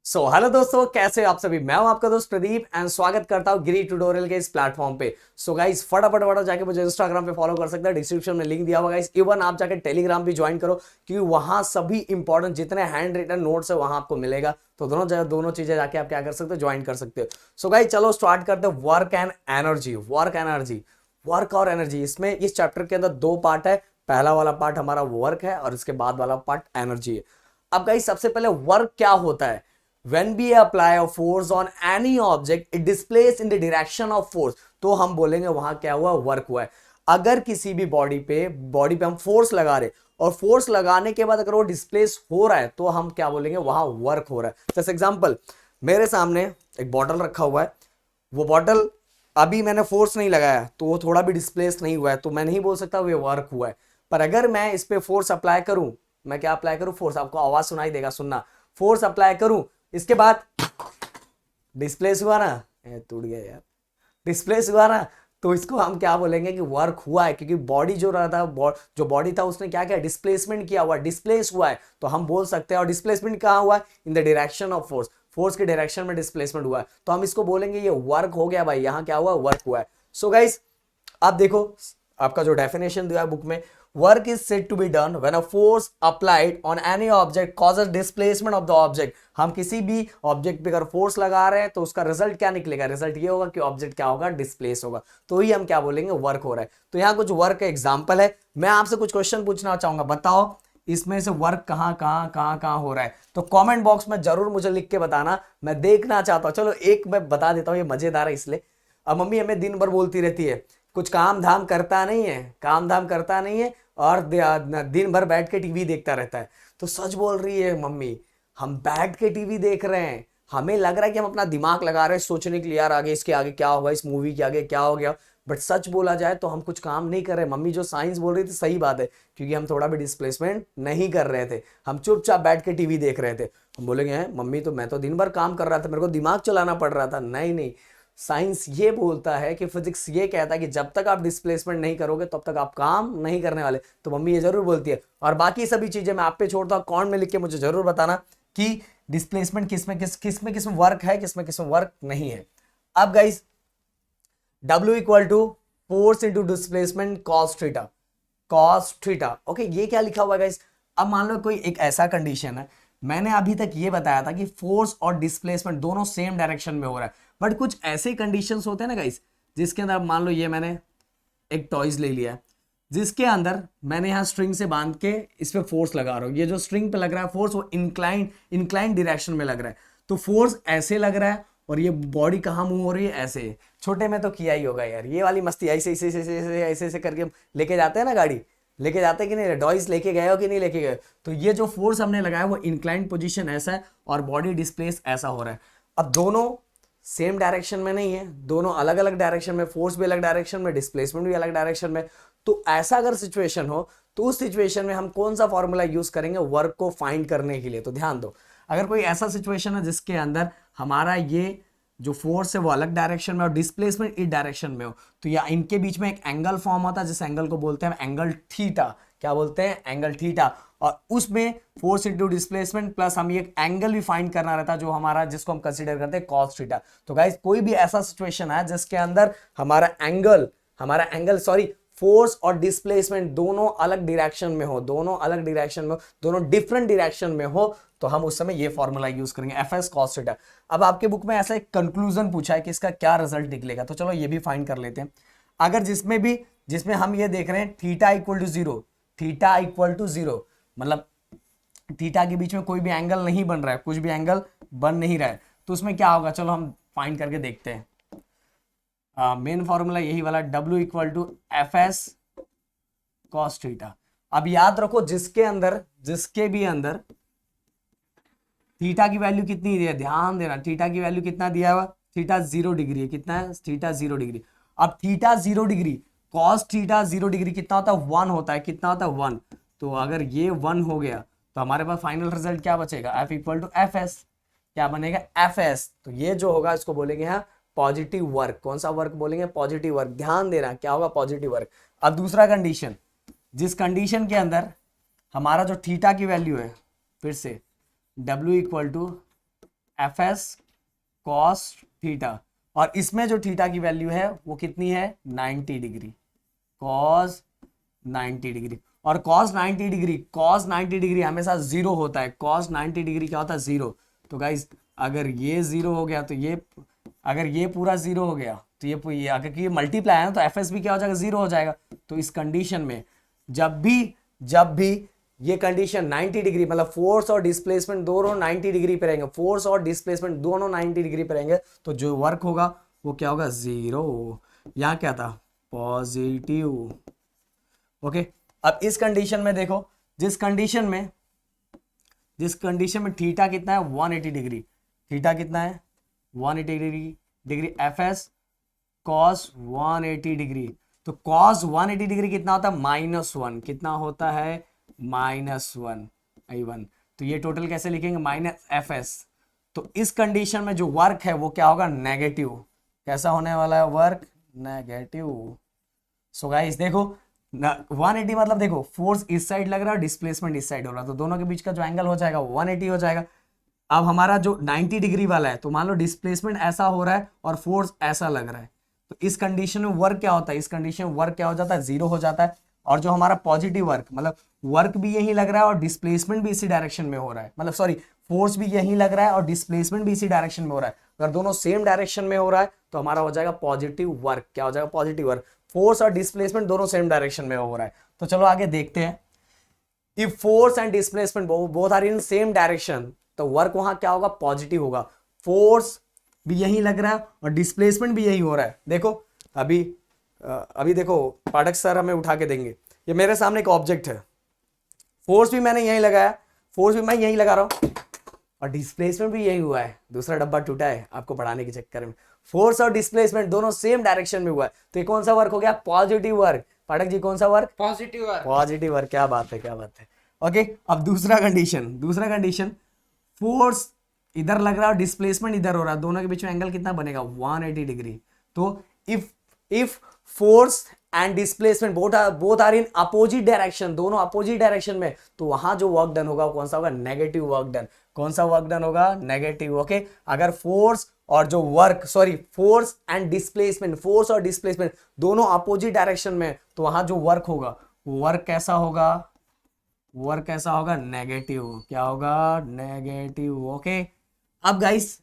Hello दोस्तों, कैसे हो आप सभी। मैं हूं आपका दोस्त प्रदीप एंड स्वागत करता हूं गिरी ट्यूटोरियल के इस प्लेटफॉर्म पे। गाइस फटाफट जाके मुझे इंस्टाग्राम पे फॉलो कर सकते हैं, डिस्क्रिप्शन में लिंक दिया हुआ गाइस। इवन आप जाके टेलीग्राम भी ज्वाइन करो क्योंकि वहां सभी इंपॉर्टेंट जितने हैंड रिटन नोट्स है वहां आपको मिलेगा। तो दोनों जगह दोनों चीजें जाके आप क्या कर सकते हो, ज्वाइन कर सकते हो। गाइस चलो स्टार्ट करते हैं। वर्क एंड एनर्जी, वर्क और एनर्जी। इसमें इस चैप्टर के अंदर दो पार्ट है। पहला वाला पार्ट हमारा वर्क है और इसके बाद वाला पार्ट एनर्जी है। अब गाइस सबसे पहले वर्क क्या होता है। When we apply a force on any object, it displays in the direction of force। तो हम बोलेंगे वहां क्या हुआ, वर्क हुआ है। अगर किसी भी बॉडी पे हम फोर्स लगा रहे और फोर्स लगाने के बाद अगर वो डिस्प्लेस हो रहा है तो हम क्या बोलेंगे, वहां वर्क हो रहा है। जैसे एग्जांपल, मेरे सामने एक बॉटल रखा हुआ है। वो बॉटल अभी मैंने फोर्स नहीं लगाया तो वो थोड़ा भी डिस्प्लेस नहीं हुआ है, तो मैं नहीं बोल सकता वो वर्क हुआ है। पर अगर मैं इस पे फोर्स अप्लाई करूं, मैं क्या अप्लाई करूं, फोर्स। आपको आवाज सुनाई देगा, सुनना। फोर्स अप्लाई करूं, इसके बाद डिस्प्लेस हुआ ना, टूट गया यार, डिस्प्लेस हुआ ना, तो इसको हम क्या बोलेंगे कि वर्क हुआ है। क्योंकि बॉडी जो रहा था, जो बॉडी था उसने क्या किया, डिस्प्लेसमेंट किया हुआ, डिस्प्लेस हुआ है, तो हम बोल सकते हैं। और डिस्प्लेसमेंट कहां हुआ है, in the direction of force. Force के डायरेक्शन में डिस्प्लेसमेंट हुआ है, तो हम इसको बोलेंगे ये वर्क हो गया भाई, यहां क्या हुआ, वर्क हुआ है। गाइस अब देखो, आपका जो डेफिनेशन दिया है बुक में, work is said to be done when a force applied on any object causes displacement of the object. हम किसी भी ऑब्जेक्ट पे अगर फोर्स लगा रहे हैं तो उसका रिजल्ट क्या निकलेगा, रिजल्ट ये होगा कि ऑब्जेक्ट क्या होगा, डिस्प्लेस होगा। तो ही हम क्या बोलेंगे, वर्क हो रहा है। तो यहाँ कुछ वर्क का एग्जांपल है। मैं आपसे कुछ क्वेश्चन पूछना चाहूंगा, बताओ इसमें से वर्क कहां हो रहा है। तो कमेंट बॉक्स में जरूर मुझे लिख के बताना, मैं देखना चाहता हूं। चलो एक मैं बता देता हूं, ये मजेदार है इसलिए। अब मम्मी हमें दिन भर बोलती रहती है कुछ काम धाम करता नहीं है, काम धाम करता नहीं है, और दिन भर बैठ के टीवी देखता रहता है। तो सच बोल रही है मम्मी, हम बैठ के टीवी देख रहे हैं, हमें लग रहा है कि हम अपना दिमाग लगा रहे हैं सोचने के लिए, यार आगे इसके आगे क्या होगा, इस मूवी के आगे क्या हो गया। बट सच बोला जाए तो हम कुछ काम नहीं कर रहे। मम्मी जो साइंस बोल रही थी सही बात है, क्योंकि हम थोड़ा भी डिस्प्लेसमेंट नहीं कर रहे थे, हम चुपचाप बैठ के टीवी देख रहे थे। हम बोलेंगे हैं मम्मी, तो मैं तो दिन भर काम कर रहा था, मेरे को दिमाग चलाना पड़ रहा था। नहीं नहीं, साइंस ये बोलता है कि फिजिक्स ये कहता है कि जब तक आप डिस्प्लेसमेंट नहीं करोगे तब तक आप काम नहीं करने वाले। तो मम्मी ये जरूर बोलती है। और बाकी सभी चीजें मैं आप पे छोड़ता हूं, कमेंट में लिख के मुझे जरूर बताना कि डिस्प्लेसमेंट किसमें वर्क है, किसमें वर्क नहीं है। अब guys, W equal to force into displacement cos theta. Okay, ये क्या लिखा हुआ है गाइस। अब मान लो कोई एक ऐसा कंडीशन है, मैंने अभी तक ये बताया था कि फोर्स और डिस्प्लेसमेंट दोनों सेम डायरेक्शन में हो रहा है। बट कुछ ऐसे कंडीशंस होते हैं ना गाइस, जिसके अंदर मान लो ये मैंने एक टॉयज ले लिया है, जिसके अंदर मैंने यहाँ स्ट्रिंग से बांध के इस पे फोर्स लगा रहा हूँ। ये जो स्ट्रिंग पे लग रहा है फोर्स, वो इंक्लाइन डायरेक्शन में लग रहा है। तो फोर्स ऐसे लग रहा है और ये बॉडी कहाँ मूव हो रही है, ऐसे। छोटे में तो किया ही होगा यार ये वाली मस्ती, ऐसे ऐसे ऐसे ऐसे ऐसे ऐसे करके लेके जाते हैं ना, गाड़ी लेके जाते हैं कि नहीं, डॉयज लेके गए हो कि नहीं लेके गए। तो ये जो फोर्स हमने लगाया वो इंक्लाइन पोजीशन ऐसा है और बॉडी डिस्प्लेस ऐसा हो रहा है। अब दोनों सेम डायरेक्शन में नहीं है, दोनों अलग अलग डायरेक्शन में, फोर्स भी अलग डायरेक्शन में, डिस्प्लेसमेंट भी अलग डायरेक्शन में। तो ऐसा अगर सिचुएशन हो तो उस सिचुएशन में हम कौन सा फॉर्मूला यूज करेंगे वर्क को फाइंड करने के लिए। तो ध्यान दो, अगर कोई ऐसा सिचुएशन है जिसके अंदर हमारा ये जो फोर्स है वो अलग डायरेक्शन में और डिस्प्लेसमेंट इस डायरेक्शन में हो, तो या इनके बीच में एक एंगल फॉर्म होता है, जिस एंगल को बोलते हैं एंगल थीटा। क्या बोलते हैं, एंगल थीटा। और उसमें फोर्स इंटू डिस्प्लेसमेंट प्लस हम ये एंगल भी फाइंड करना रहता है जो हमारा, जिसको हम कंसीडर करते हैं कॉस थीटा। तो गाइस कोई भी ऐसा सिचुएशन है जिसके अंदर हमारा एंगल सॉरी फोर्स और डिस्प्लेसमेंट दोनों अलग डायरेक्शन में हो, दोनों डिफरेंट डायरेक्शन में हो, तो हम उस समय ये फॉर्मूला यूज करेंगे, एफ एस कॉस थीटा। अब आपके बुक में ऐसा एक कंक्लूजन पूछा है कि इसका क्या रिजल्ट निकलेगा, तो चलो ये भी फाइंड कर लेते हैं। अगर जिसमें हम ये देख रहे हैं थीटा इक्वल टू जीरो, मतलब थीटा के बीच में कोई भी एंगल नहीं बन रहा है, कुछ भी एंगल बन नहीं रहा है, तो उसमें क्या होगा, चलो हम फाइंड करके देखते हैं। मेन फॉर्मूला यही वाला, W equal to F S cos theta. अब याद रखो, जिसके भी अंदर थीटा की वैल्यू कितनी है, ध्यान देना, थीटा की वैल्यू कितना दिया हुआ, थीटा 0 डिग्री है। कितना है, थीटा 0 डिग्री। अब theta 0 degree, cos theta 0 degree कितना होता है, 1 होता है। कितना होता है, 1। तो अगर ये 1 हो गया तो हमारे पास फाइनल रिजल्ट क्या बचेगा, F equal to F S. क्या बनेगा, एफ एस। तो ये जो होगा इसको बोलेंगे यहाँ पॉजिटिव वर्क। कौन सा वर्क बोलेंगे, पॉजिटिव वर्क। ध्यान देना क्या होगा, पॉजिटिव वर्क। अब दूसरा कंडीशन, जिस कंडीशन के अंदर हमारा जो थीटा की वैल्यू है, फिर से W equal to F S cos theta, और इसमें जो थीटा की वैल्यू है वो कितनी है 90 डिग्री, कॉस 90 डिग्री। और कॉस 90 डिग्री हमेशा जीरो होता है, कॉस 90 डिग्री क्या होता है जीरो। तो गाइज अगर ये जीरो हो गया तो ये, अगर ये पूरा जीरो हो गया तो ये अगर ये मल्टीप्लाई है ना तो एफ एस भी क्या हो जाएगा जीरो हो जाएगा। तो इस कंडीशन में जब भी ये कंडीशन 90 डिग्री मतलब फोर्स और डिस्प्लेसमेंट दोनों 90 डिग्री पे रहेंगे, फोर्स और डिस्प्लेसमेंट दोनों 90 डिग्री पे रहेंगे, तो जो वर्क होगा वो क्या होगा जीरो। यहाँ क्या था पॉजिटिव। ओके, अब इस कंडीशन में देखो, जिस कंडीशन में थीटा कितना है 180 डिग्री, थीटा कितना है 180 degree F S cos 180 degree. तो कॉस 180 डिग्री कितना होता है -1, कितना होता है -1 तो ये टोटल कैसे लिखेंगे माइनस एफ एस। तो इस कंडीशन में जो वर्क है वो क्या होगा नेगेटिव। कैसा होने वाला है वर्क नेगेटिव। सो गाइस देखो 180 मतलब देखो फोर्स इस साइड लग रहा है, डिस्प्लेसमेंट इस साइड हो रहा है, तो दोनों के बीच का जो एंगल हो जाएगा 180 हो जाएगा। अब हमारा जो 90 डिग्री वाला है, तो मान लो डिस्प्लेसमेंट ऐसा हो रहा है और फोर्स ऐसा लग रहा है, तो इस कंडीशन में वर्क क्या होता है, इस कंडीशन में वर्क क्या हो जाता है जीरो हो जाता है। और जो हमारा पॉजिटिव वर्क मतलब वर्क भी यही लग रहा है और डिस्प्लेसमेंट भी इसी डायरेक्शन में हो रहा है, मतलब सॉरी फोर्स भी यही लग रहा है और डिस्प्लेसमेंट भी इसी डायरेक्शन में हो रहा है, अगर दोनों सेम डायरेक्शन में हो रहा है तो हमारा हो जाएगा पॉजिटिव वर्क। क्या हो जाएगा पॉजिटिव वर्क, फोर्स और डिस्प्लेसमेंट दोनों सेम डायरेक्शन में हो रहा है। तो चलो आगे देखते हैं, if force and displacement both are in same direction तो वर्क वहां क्या होगा पॉजिटिव होगा, फोर्स भी यही लग रहा है और डिस्प्लेसमेंट भी यही हो रहा है। देखो अभी देखो पाठक सर हमें उठा के देंगे, ये मेरे सामने एक ऑब्जेक्ट है, फोर्स भी मैंने यही लगाया, फोर्स भी मैं यही लगा रहा हूं और डिस्प्लेसमेंट भी यही हुआ है, दूसरा डब्बा टूटा है आपको पढ़ाने के चक्कर में, फोर्स और डिस्प्लेसमेंट दोनों सेम डायरेक्शन में हुआ है, तो ये कौन सा वर्क हो गया पॉजिटिव वर्क। पाठक जी कौन सा work positive work, positive work, क्या बात है क्या बात है। ओके, अब दूसरा कंडीशन फोर्स इधर लग रहा है और डिस्प्लेसमेंट इधर हो रहा है, दोनों के बीच में एंगल कितना बनेगा 180 डिग्री। तो if force and displacement both are in opposite direction, दोनों अपोजिट डायरेक्शन में, तो वहां जो वर्क डन होगा कौन सा होगा नेगेटिव वर्क डन। कौन सा वर्क डन होगा नेगेटिव। ओके, अगर फोर्स और जो work force and displacement, force और डिस्प्लेसमेंट दोनों अपोजिट डायरेक्शन में, तो वहां जो वर्क होगा वो वर्क कैसा होगा, वर्क कैसा होगा नेगेटिव। क्या होगा नेगेटिव। ओके, अब गाइस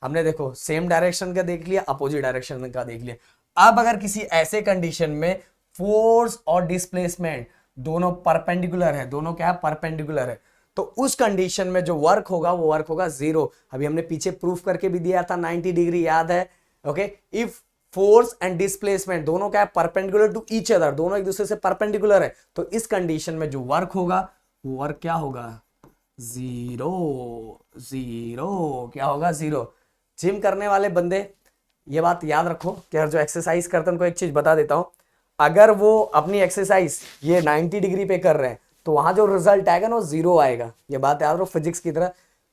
हमने देखो सेम डायरेक्शन का देख लिया, अपोजिट डायरेक्शन का देख लिया। अब अगर किसी ऐसे कंडीशन में फोर्स और डिस्प्लेसमेंट दोनों परपेंडिकुलर है, दोनों क्या है परपेंडिकुलर है, तो उस कंडीशन में जो वर्क होगा वो वर्क होगा जीरो। अभी हमने पीछे प्रूफ करके भी दिया था 90 डिग्री, याद है। Okay, if force and displacement दोनों क्या है परपेंडिकुलर टू ईच अदर, दोनों एक दूसरे से परपेंडिकुलर है, तो इस कंडीशन में जो वर्क होगा वो वर्क क्या होगा जीरो। क्या होगा जीरो। जिम करने वाले बंदे ये बात याद रखो कि जो एक्सरसाइज करते हैं उनको एक चीज बता देता हूं, अगर वो अपनी एक्सरसाइज ये 90 डिग्री पे कर रहे हैं तो वहां जो रिजल्ट आएगा ना वो जीरो आएगा। ये बात याद रखो फिजिक्स की तरह,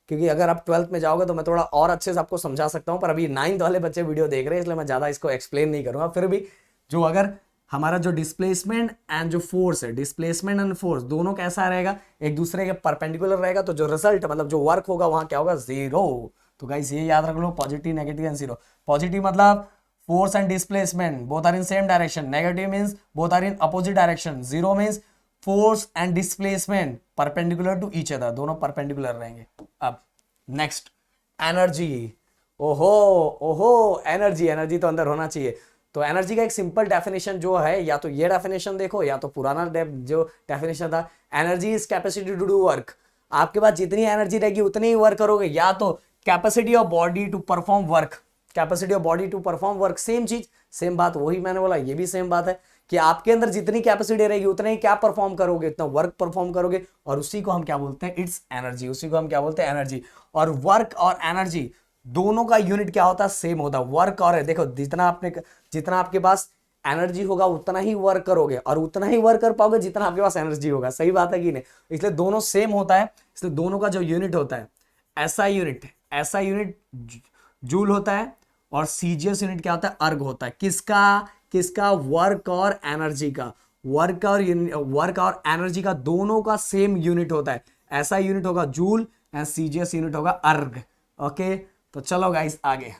क्योंकि अगर आप 12th में जाओगे तो मैं थोड़ा और अच्छे से आपको समझा सकता हूं, पर अभी 9th वाले बच्चे वीडियो देख रहे हैं इसलिए मैं ज्यादा इसको एक्सप्लेन नहीं करूंगा। फिर भी जो अगर हमारा जो डिस्प्लेसमेंट एंड जो फोर्स है, डिस्प्लेसमेंट एंड फोर्स दोनों कैसा रहेगा एक दूसरे के परपेंडिकुलर रहेगा, तो जो रिजल्ट मतलब जो वर्क होगा वहां क्या होगा जीरो। तो गाइस ये याद रख लो positive negative and zero. Positive मतलब force and displacement both are in same direction, negative means both are in opposite direction, zero means force and displacement perpendicular to each other, दोनों perpendicular रहेंगे। अब next energy. ओहो energy तो अंदर होना चाहिए। तो एनर्जी का एक सिंपल डेफिनेशन जो है, या तो ये डेफिनेशन देखो या तो पुराना जो डेफिनेशन था, energy is capacity to do work. आपके पास जितनी एनर्जी रहेगी उतनी ही वर्क करोगे, या तो capacity of body to perform work, capacity of body to perform work, same चीज सेम बात, वही मैंने बोला ये भी सेम बात है कि आपके अंदर जितनी कैपेसिटी रहेगी उतना ही क्या परफॉर्म करोगे, इतना वर्क परफॉर्म करोगे, और उसी को हम क्या बोलते हैं इट्स एनर्जी, उसी को हम क्या बोलते हैं एनर्जी। और वर्क और एनर्जी दोनों का यूनिट क्या होता है सेम होता है। वर्क और देखो जितना आपके पास एनर्जी होगा उतना ही वर्क करोगे और उतना ही वर्क कर पाओगे जितना आपके पास एनर्जी होगा, सही बात है कि नहीं। इसलिए दोनों सेम होता है, इसलिए दोनों का जो यूनिट होता है ऐसा यूनिट जूल होता है, और सीजीएस यूनिट क्या होता है अर्ग होता है। किसका वर्क और एनर्जी का, वर्क और एनर्जी का दोनों का सेम यूनिट होता है। ऐसा यूनिट होगा जूल एंड सीजीएस यूनिट होगा अर्ग। ओके, तो चलो गाइस आगे।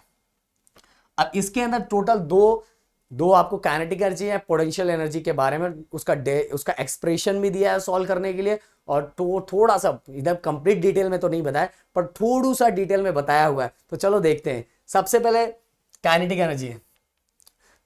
अब इसके अंदर टोटल दो दो आपको काइनेटिक एनर्जी है, पोटेंशियल एनर्जी के बारे में उसका एक्सप्रेशन भी दिया है सॉल्व करने के लिए, और तो थोड़ा सा इधर कंप्लीट डिटेल में तो नहीं बताया पर थोड़ा सा डिटेल में बताया हुआ है। तो चलो देखते हैं। सबसे पहले kinetic energy,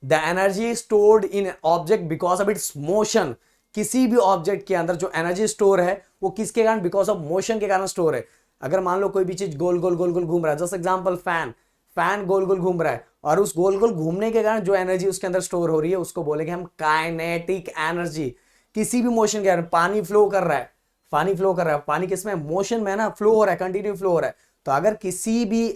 the energy stored in object because of its motion. किसी भी ऑब्जेक्ट के अंदर जो एनर्जी स्टोर है वो किसके कारण, बिकॉज ऑफ मोशन के कारण स्टोर है। अगर मान लो कोई भी चीज गोल गोल गोल गोल घूम रहा है, जैसे एग्जांपल फैन, फैन गोल गोल घूम रहा है और उस गोल गोल घूमने के कारण जो एनर्जी उसके अंदर स्टोर हो रही है उसको बोलेंगे हम काइनेटिक एनर्जी। किसी भी मोशन के कारण, पानी फ्लो कर रहा है, पानी फ्लो कर रहा है, पानी किसमें, मोशन में है ना, फ्लो हो रहा है, कंटिन्यू फ्लो हो रहा है। तो अगर किसी भी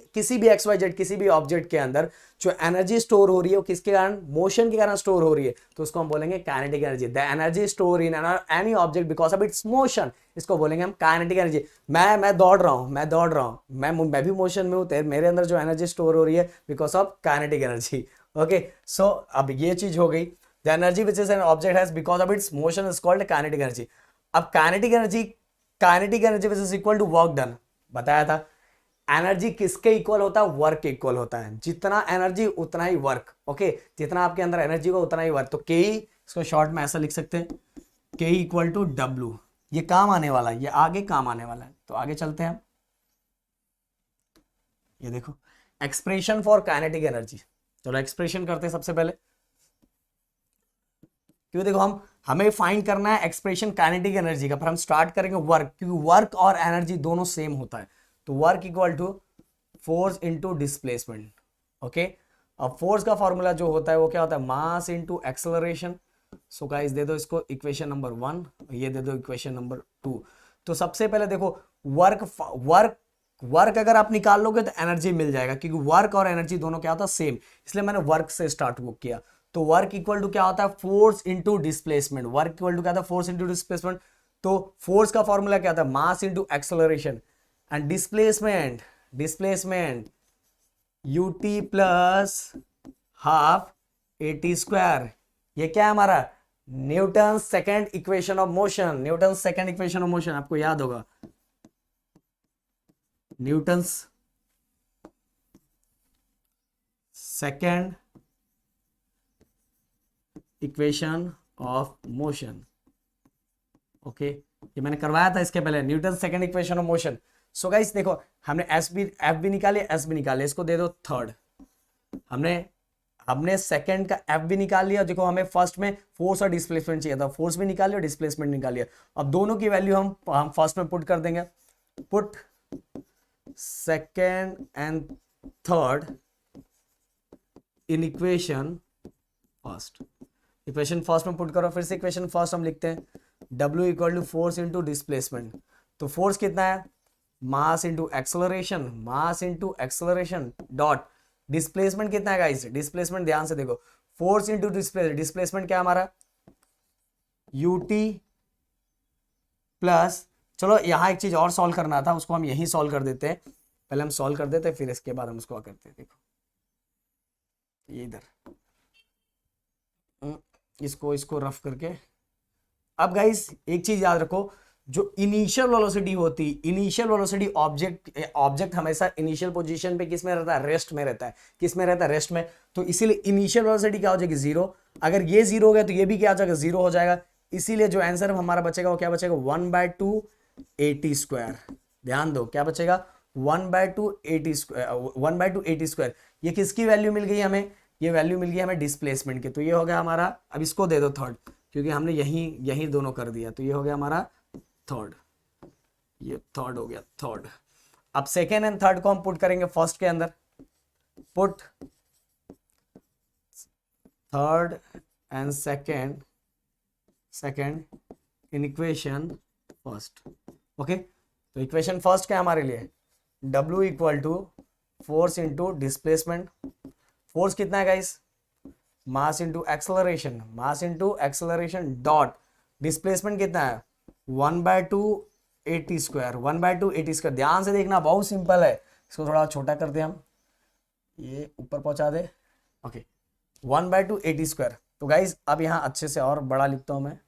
एक्स वाई जेड किसी भी ऑब्जेक्ट के अंदर जो एनर्जी स्टोर हो रही है वो किसके कारण, मोशन के कारण स्टोर हो रही है, तो उसको हम बोलेंगे kinetic energy. The energy store in any object because of its motion, इसको बोलेंगे हम काइनेटिक एनर्जी। मैं दौड़ रहा हूं, मैं भी मोशन में हूं, मेरे अंदर जो एनर्जी स्टोर हो रही है because of kinetic energy. Okay, so अब ये चीज हो गई। The energy which is an object has because of its motion is called kinetic energy. अब kinetic energy which is equal to work done, बताया था। एनर्जी किसके इक्वल होता है, वर्क के इक्वल होता है। जितना एनर्जी उतना ही वर्क। ओके, जितना आपके अंदर एनर्जी हो उतना ही वर्क। तो के, इसको शॉर्ट में ऐसा लिख सकते हैं, के इक्वल टू डब्ल्यू। ये काम आने वाला है, ये आगे काम आने वाला है। तो आगे चलते हैं। ये देखो एक्सप्रेशन फॉर काइनेटिक एनर्जी। चलो एक्सप्रेशन करते हैं सबसे पहले, क्योंकि देखो हमें फाइंड करना है एक्सप्रेशन काइनेटिक एनर्जी का, पर हम स्टार्ट करेंगे वर्क, क्योंकि वर्क और एनर्जी दोनों सेम होता है। तो work equal to force into displacement. Okay, अब फोर्स का फॉर्मूला जो होता है वो क्या होता है, mass into acceleration. So guys दे दो इसको इक्वेशन नंबर 1, ये दे दो इक्वेशन नंबर 2। तो सबसे पहले देखो वर्क वर्क वर्क अगर आप निकाल लोगे तो एनर्जी मिल जाएगा, क्योंकि वर्क और एनर्जी दोनों क्या होता है, सेम, इसलिए मैंने वर्क से स्टार्ट वो किया। तो वर्क इक्वल टू क्या होता है, force into displacement. Work equal to क्या था, फोर्स इनटू डिस्प्लेसमेंट। तो फोर्स का फॉर्मूला क्या था, mass into acceleration, and displacement ut plus half at square. ये क्या है हमारा, Newton second equation of motion. Newton second equation of motion आपको याद होगा, Newton second equation of motion. Okay, ये मैंने करवाया था इसके पहले, Newton second equation of motion. So guys देखो हमने एफ भी निकाले, एस भी निकाले, इसको दे दो थर्ड। हमने सेकंड का एफ भी निकाल लिया। देखो हमें फर्स्ट में फोर्स और डिस्प्लेसमेंट चाहिए था, फोर्स भी निकाल लिया, डिस्प्लेसमेंट निकाल लिया। अब दोनों की वैल्यू हम फर्स्ट में पुट कर देंगे। Put second and third in equation first. Equation first में पुट करो, फिर से इक्वेशन फर्स्ट हम लिखते हैं, W equal to force into displacement. तो फोर्स कितना है, mass into acceleration dot displacement कितना है गाइस, डिस्प्लेसमेंट ध्यान से देखो, फोर्स इंटू डिस्प्लेसमेंट क्या है हमारा, ut प्लस, चलो यहां एक चीज और सॉल्व करना था, उसको हम यहीं सॉल्व कर देते हैं। पहले हम सॉल्व कर देते हैं, फिर इसके बाद हम उसको करते हैं। देखो ये इधर इसको रफ करके। अब गाइस एक चीज याद रखो, जो इनिशियल वेलोसिटी होती, इनिशियल वेलोसिटी ऑब्जेक्ट हमेशा इनिशियल पोजीशन पे किस में रहता है, रेस्ट में रहता है। किस में रहता है, रेस्ट में। तो इसीलिए इनिशियल वेलोसिटी क्या हो जाएगी, 0। अगर ये 0 हो गया तो ये भी क्या हो जाएगा, 0 हो जाएगा। इसीलिए जो आंसर हमारा बचेगा वो क्या बचेगा, 1/2 at स्क्वायर। ध्यान दो क्या बचेगा, 1/2 at स्क्वायर। ये किसकी वैल्यू मिल गई हमें, ये वैल्यू मिल गई हमें डिस्प्लेसमेंट की। तो ये हो गया हमारा, अब इसको दे दो थर्ड, क्योंकि हमने यही दोनों कर दिया। तो ये हो गया हमारा थर्ड, ये थर्ड हो गया, थर्ड। अब सेकेंड एंड थर्ड को हम पुट करेंगे फर्स्ट के अंदर। Put third and second in equation first. Okay, तो इक्वेशन फर्स्ट क्या है हमारे लिए, W equal to force into displacement. Force कितना है guys, mass into acceleration dot displacement कितना है, 1/2 at स्क्वायर। 1/2 at स्क्वायर, ध्यान से देखना, बहुत सिंपल है। इसको थोड़ा छोटा कर दे हम, ये ऊपर पहुंचा दे। Okay, 1/2 at square. तो गाइस अब यहां अच्छे से और बड़ा लिखता हूं मैं,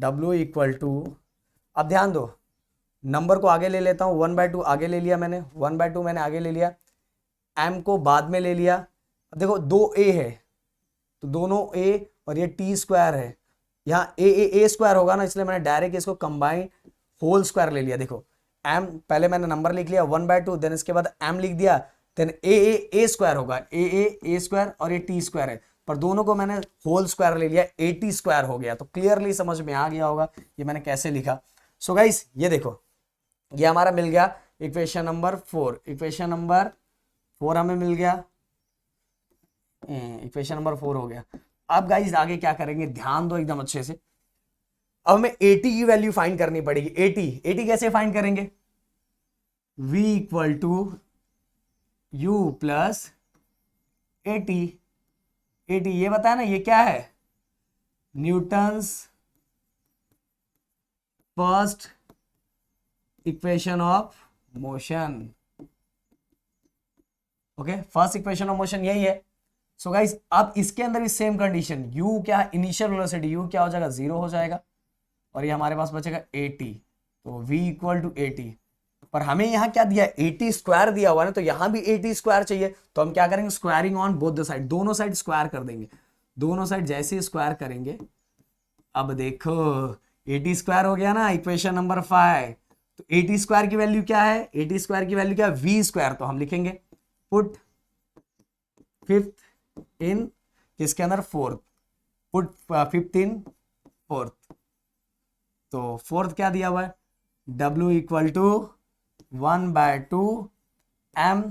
W इक्वल टू, अब ध्यान दो, नंबर को आगे ले लेता हूँ, 1/2 आगे ले लिया मैंने, 1/2 मैंने आगे ले लिया, m को बाद में ले लिया। अब देखो 2a है तो दोनों a और ये t स्क्वायर है, यहाँ a स्क्वायर होगा ना, इसलिए मैंने डायरेक्ट इसको कंबाइन होल स्क्वायर ले लिया। देखो m पहले मैंने नंबर लिख लिया 1/2, देन इसके बाद m लिख दिया, देन a स्क्वायर होगा, a स्क्वायर और ये t स्क्वायर है, पर दोनों को मैंने होल स्क्वायर ले लिया, 80 स्क्वायर हो गया। तो क्लियरली समझ में आ गया होगा ये मैंने कैसे लिखा। सो गाइस ये देखो ये हमारा मिल गया इक्वेशन नंबर 4, इक्वेशन नंबर 4 हमें मिल गया, इक्वेशन नंबर 4 हो गया। अब गाइस आगे क्या करेंगे, ध्यान दो एकदम अच्छे से। अब हमें 80 की वैल्यू फाइंड करनी पड़ेगी। 80 कैसे फाइंड करेंगे, v equal to u plus 80। ये बताया ना, ये क्या है, Newton's first equation of motion. Okay, first equation of motion यही है। सो गाइस अब इसके अंदर भी सेम कंडीशन, u क्या है, इनिशियल वेलोसिटी, u क्या हो जाएगा, 0 हो जाएगा, और ये हमारे पास बचेगा 80, तो v इक्वल टू 80। पर हमें यहाँ क्या दिया, 80 स्क्वायर दिया हुआ है ना, तो यहाँ भी 80 स्क्वायर चाहिए, तो हम क्या करेंगे, squaring on both the side, दोनों साइड स्क्वायर कर देंगे। दोनों साइड जैसे ही स्क्वायर करेंगे, अब देखो 80 स्क्वायर हो गया ना, इक्वेशन नंबर 5। तो 80 स्क्वायर की वैल्यू क्या है, 80 स्क्वायर की वैल्यू क्या है, v स्क्वायर। तो हम लिखेंगे पुट फिफ्थ इन किसके अंदर, fourth, put fifth in fourth. तो फोर्थ क्या दिया हुआ है, w इक्वल टू 1/2 m।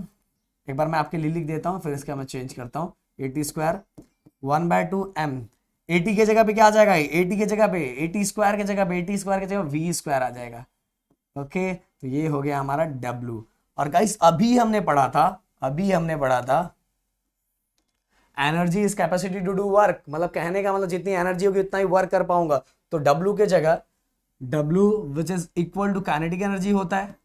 एक बार मैं आपके लिए लिख देता हूं, फिर इसका मैं चेंज करता हूं, 80 स्क्वायर 1/2 m। 80 के जगह पे क्या आ जाएगा, 80 के जगह पे 80 स्क्वायर के जगह पे 80 स्क्वायर के जगह v स्क्वायर आ जाएगा। ओके, तो ये हो गया हमारा w। और गाइस अभी हमने पढ़ा था energy is capacity to do work, मतलब कहने का मतलब जितनी एनर्जी होगी उतना ही वर्क कर पाऊंगा। तो W के जगह W which is equal to kinetic energy होता है,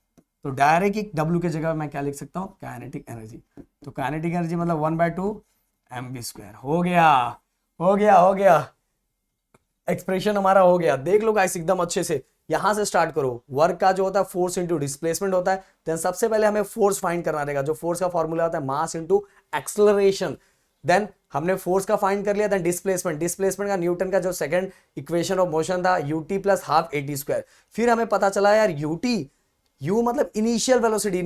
तो डायरेक्ट W के जगह मैं क्या लिख सकता हूँ, काइनेटिक एनर्जी। तो काइनेटिक एनर्जी मतलब 1/2 mv स्क्वायर। हो गया एक्सप्रेशन हमारा हो गया। देख लो गाइस एकदम अच्छे से, यहां से स्टार्ट करो। वर्क का जो होता है फोर्स इंटू डिस्प्लेसमेंट होता है, देन सबसे पहले हमें फोर्स फाइंड करना रहेगा, जो फोर्स का फॉर्मूला होता है मास इंटू एक्सेलरेशन। देन हमने फोर्स का फाइंड कर लिया, देन डिस्प्लेसमेंट का न्यूटन का जो सेकंड इक्वेशन ऑफ मोशन था ut प्लस हाफ 80 स्क्वायर। फिर हमें पता चला यार u मतलब इनिशियल वेलोसिटी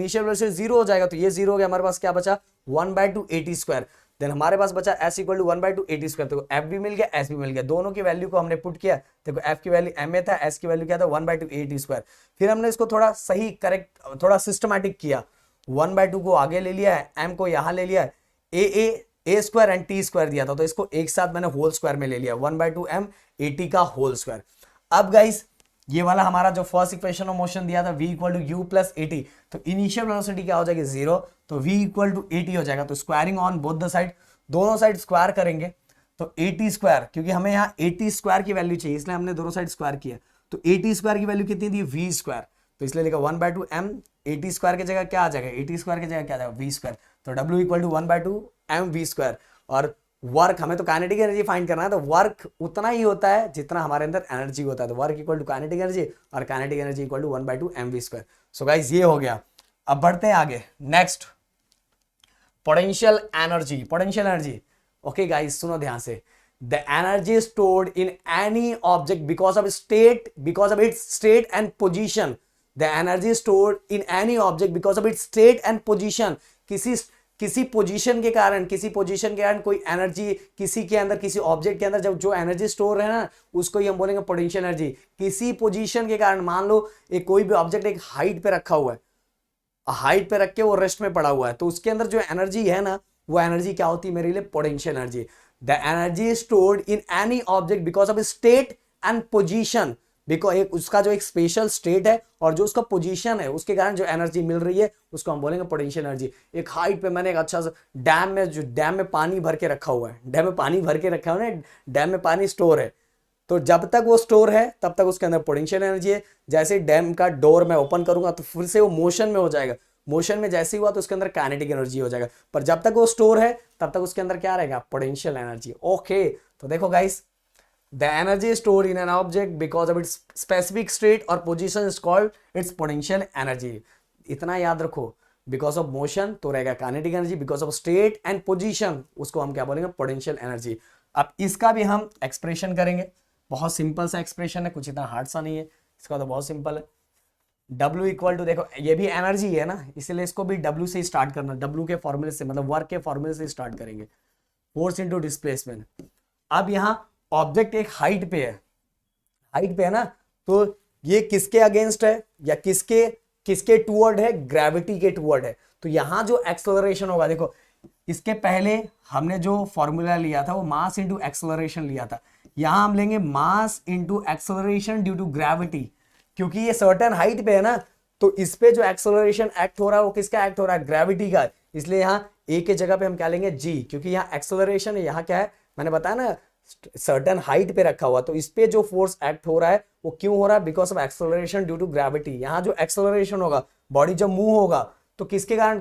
0 हो जाएगा, तो ये 0 हो गया, हमारे पास क्या बचा 1/2 80 स्क्वायर। देन हमारे पास बचा s इक्वल टू 1/2 80 स्क्वायर। तो f भी मिल गया, s भी मिल गया, दोनों की वैल्यू को हमने पुट किया। देखो f की वैल्यू m था, s की वैल्यू क्या था 1/2 80 स्क्वायर। फिर हमने इसको थोड़ा सही करेक्ट थोड़ा सिस्टमैटिक किया, 1/2 को आगे ले लिया है, m को यहाँ ले लिया है, a square and t square दिया था, तो इसको एक साथ मैंने होल स्क्वायर में ले लिया, 1/2 m 80 का होल स्क्वायर। अब गाइस ये वाला हमारा जो फर्स्ट इक्वेशन ऑफ मोशन दिया था v equal to u plus 80, तो इनिशियल वेलोसिटी क्या हो जाएगी 0, तो v इक्वल टू 80 हो जाएगा। तो squaring on both the side, दोनों साइड स्क्वायर करेंगे, तो 80 स्क्वायर, क्योंकि हमें यहाँ 80 स्क्वायर की वैल्यू चाहिए इसलिए हमने दोनों साइड स्क्वायर किया। तो 80 स्क्वायर की वैल्यू कितनी थी, v स्क्वायर, तो इसलिए लिखा 1/2 m। 80 स्क्वायर की जगह क्या आ जाएगा, 80 स्क्वायर की जगह क्या आ जाएगा v स्क्वायर। तो w equal to 1/2 m v square. और वर्क हमें तो काइनेटिक एनर्जी फाइंड करना है, तो वर्क उतना ही होता है जितना हमारे अंदर एनर्जी होता है, तो work equal to kinetic energy, और kinetic energy equal to 1/2 mv square. So guys ये हो गया। अब बढ़ते हैं आगे, next potential energy. Okay guys सुनो ध्यान से, the energy stored in any object because of its state and position. The energy stored in any object because of its state and position. किसी पोजीशन के कारण कोई एनर्जी किसी के अंदर, किसी ऑब्जेक्ट के अंदर जब जो एनर्जी स्टोर है ना, उसको ही हम बोलेंगे पोटेंशियल एनर्जी। किसी पोजीशन के कारण, मान लो एक कोई भी ऑब्जेक्ट एक हाइट पे रखा हुआ है, हाइट पे रख के वो रेस्ट में पड़ा हुआ है, तो उसके अंदर जो एनर्जी है ना, वो एनर्जी क्या होती है मेरे लिए, potential energy. The energy stored in any object because of state and position, because उसका जो एक स्पेशल स्टेट है और जो उसका पोजीशन है, उसके कारण जो एनर्जी मिल रही है उसको हम बोलेंगे पोटेंशियल एनर्जी। एक हाइट पे मैंने एक अच्छा सा डैम में पानी भर के रखा हुआ है, डैम में पानी स्टोर है, तो जब तक वो स्टोर है तब तक उसके अंदर पोटेंशियल एनर्जी है। जैसे डैम का डोर मैं ओपन करूंगा तो फिर से वो मोशन में हो जाएगा, मोशन में जैसे ही हुआ तो उसके अंदर काइनेटिक एनर्जी हो जाएगा, पर जब तक वो स्टोर है तब तक उसके अंदर क्या रहेगा, पोटेंशियल एनर्जी। ओके, तो देखो guys the energy store in an object because of its specific state और position is called its potential energy. इतना याद रखो, बिकॉज ऑफ मोशन तो रहेगा kinetic energy, because of state and position उसको हम क्या बोलेंगे, पोटेंशियल एनर्जी। अब इसका भी हम एक्सप्रेशन करेंगे, बहुत सिंपल सा एक्सप्रेशन है, कुछ इतना हार्ड सा नहीं है, इसका तो बहुत सिंपल है। W इक्वल टू, देखो ये भी एनर्जी है ना, इसलिए इसको भी W से स्टार्ट करना, W के फॉर्मूले से, मतलब वर्क के फॉर्मूले से स्टार्ट करेंगे, फोर्स इनटू डिस्प्लेसमेंट। अब यहाँ ऑब्जेक्ट एक हाइट पे है, हाइट पे है ना, तो ये किसके अगेंस्ट है या किसके किसके टूवर्ड है, ग्रेविटी के टूवर्ड है। तो यहां जो एक्सेलरेशन होगा, देखो इसके पहले हमने जो फॉर्मूला लिया था वो मास इंटू एक्सेलरेशन लिया था, यहां हम लेंगे mass into acceleration due to gravity, क्योंकि ये सर्टेन हाइट पे है ना, तो इस पे जो एक्सेलरेशन एक्ट हो रहा है वो किसका एक्ट हो रहा है, ग्रेविटी का। इसलिए यहाँ ए के जगह पे हम क्या लेंगे, जी, क्योंकि यहाँ एक्सेलरेशन है, यहाँ क्या है मैंने बताया ना, सर्टेन हाइट पे रखा हुआ, तो इस पे जो फोर्स एक्ट हो रहा है वो क्यों हो रहा है, because of acceleration due to gravity. यहाँ जो एक्सेलरेशन होगा, बॉडी जब मूव होगा तो किसके कारण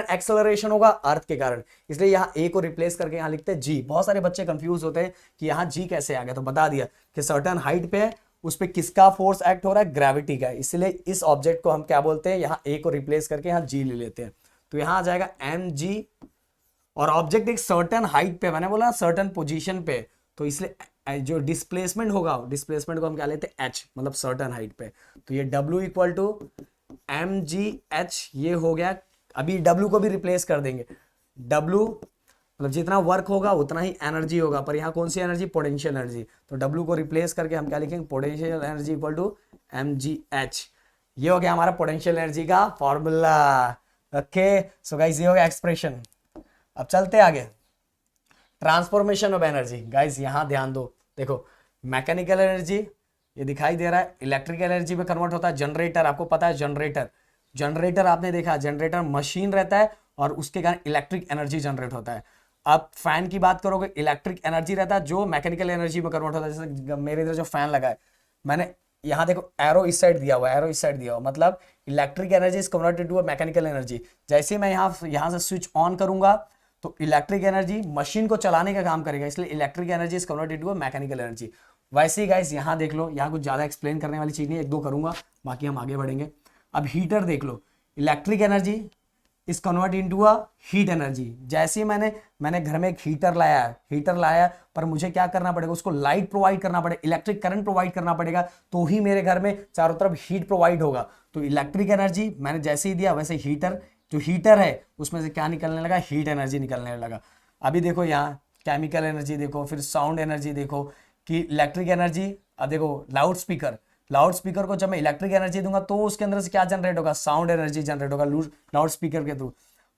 एक्सेलरेशन होगा, अर्थ के कारण। इसलिए यहाँ ए को रिप्लेस करके यहाँ लिखते हैं जी। बहुत सारे बच्चे कंफ्यूज होते हैं कि यहाँ जी कैसे आ गया, तो बता दिया कि सर्टेन हाइट पे है, उस पर किसका फोर्स एक्ट हो रहा है, ग्रेविटी का। इसलिए इस ऑब्जेक्ट को हम क्या बोलते हैं, यहाँ ए को रिप्लेस करके यहाँ जी ले लेते हैं, तो यहाँ आ जाएगा एम जी। और ऑब्जेक्ट एक सर्टेन हाइट पे, मैंने बोला सर्टेन पोजीशन पे, तो इसलिए जो डिस्प्लेसमेंट होगा, डिस्प्लेसमेंट को हम क्या लेते हैं, एच, मतलब सर्टेन हाइट पे। तो ये W equal to M ji H, ये हो गया। अभी W को भी रिप्लेस कर देंगे, W मतलब जितना वर्क होगा उतना ही एनर्जी होगा, पर यहाँ कौन सी एनर्जी, पोटेंशियल एनर्जी। तो W को रिप्लेस करके हम क्या लिखेंगे, potential energy equal to M ji H. ये हो गया हमारा पोटेंशियल एनर्जी का फॉर्मूला। ओके, सो गाइस ये हो गया एक्सप्रेशन। अब चलते आगे, ट्रांसफॉर्मेशन ऑफ एनर्जी। गाइस यहां ध्यान दो, देखो मैकेनिकल एनर्जी ये दिखाई दे रहा है, इलेक्ट्रिकल एनर्जी में कन्वर्ट होता है। जनरेटर, आपको पता है जनरेटर आपने देखा, जनरेटर मशीन रहता है और उसके कारण इलेक्ट्रिक एनर्जी जनरेट होता है। अब फैन की बात करोगे, इलेक्ट्रिक एनर्जी रहता है जो मैकेनिकल एनर्जी में कन्वर्ट होता है। जैसे मेरे इधर जो फैन लगा है, मैंने यहाँ देखो एरो इस साइड दिया हुआ है, एरो इस साइड दिया हुआ, मतलब electric energy is converted to mechanical energy. जैसे ही मैं यहाँ से स्विच ऑन करूंगा तो इलेक्ट्रिक एनर्जी मशीन को चलाने का काम करेगा, इसलिए electric energy is converted to mechanical energy. वैसे ही गाइस यहाँ देख लो, यहाँ कुछ ज्यादा एक्सप्लेन करने वाली चीज नहीं, एक दो करूंगा, बाकी हम आगे बढ़ेंगे। अब हीटर देख लो, electric energy is convert into a heat energy. जैसे ही मैंने घर में एक हीटर लाया, पर मुझे क्या करना पड़ेगा, उसको लाइट प्रोवाइड करना पड़ेगा, इलेक्ट्रिक करंट प्रोवाइड करना पड़ेगा, तो ही मेरे घर में चारों तरफ हीट प्रोवाइड होगा। तो इलेक्ट्रिक एनर्जी मैंने जैसे ही दिया, वैसे हीटर, जो हीटर है उसमें से क्या निकलने लगा, हीट एनर्जी निकलने लगा। अभी देखो यहाँ केमिकल एनर्जी देखो, फिर साउंड एनर्जी देखो कि इलेक्ट्रिक एनर्जी। अब देखो लाउड स्पीकर को जब मैं इलेक्ट्रिक एनर्जी दूंगा तो उसके अंदर से क्या जनरेट होगा, साउंड एनर्जी जनरेट होगा लाउड स्पीकर के थ्रू।